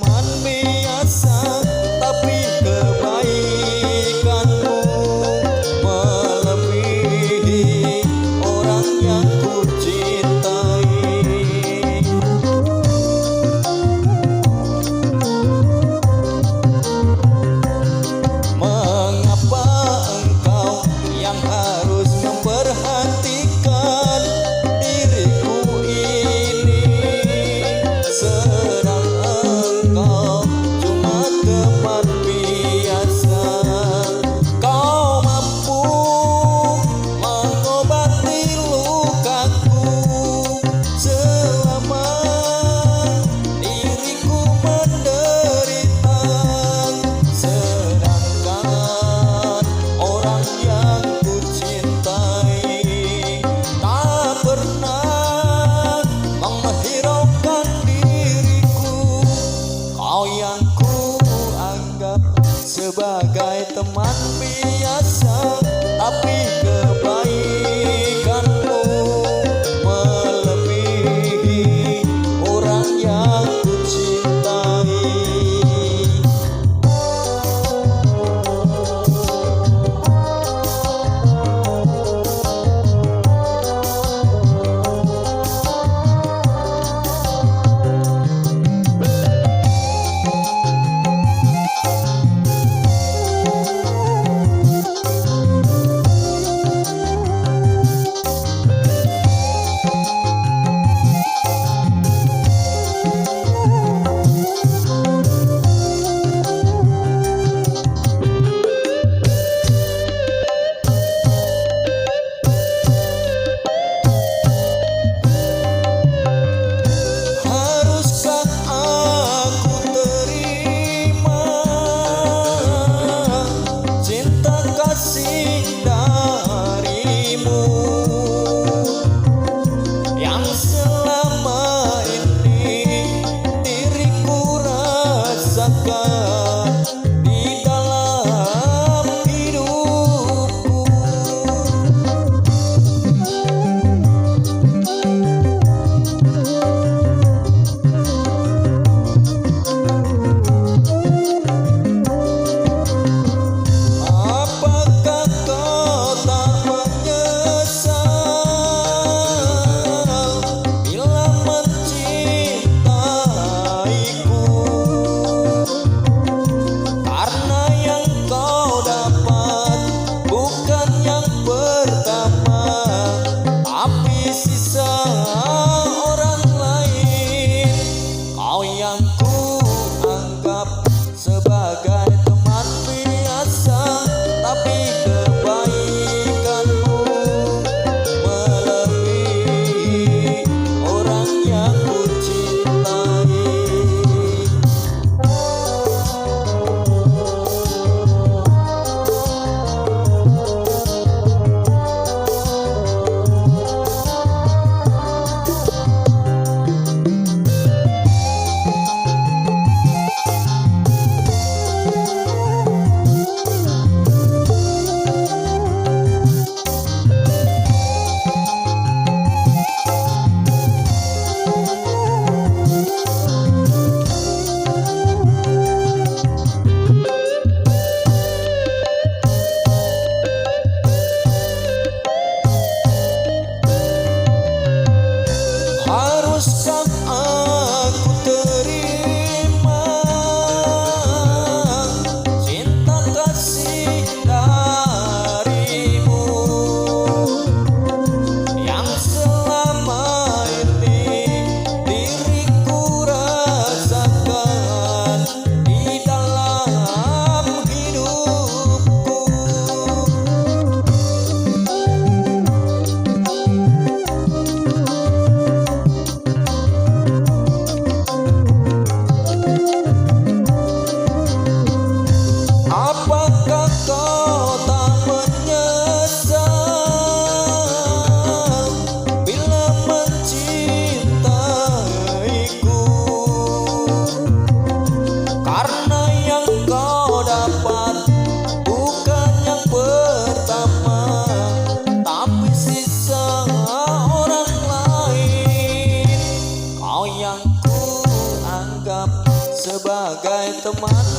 teman biasa, tapi kebaikanmu melebihi orang yang ku cintai. Mengapa engkau yang harus memperhatikan diriku ini, sedang engkau cuma teman biasa? Kau mampu mengobati lukaku selama diriku menderita, sedangkan orang yang ku cintai tak pernah menghiraukan diriku. Kau yang ku anggap sebagai teman biasa, tapi kebaikanmu melebihi orang yang ku cintai. Haruskah aku terima cinta kasih darimu yang selama ini diriku rasakan di dalam hidupku? Apakah kau tak menyesal bila mencintaiku? teman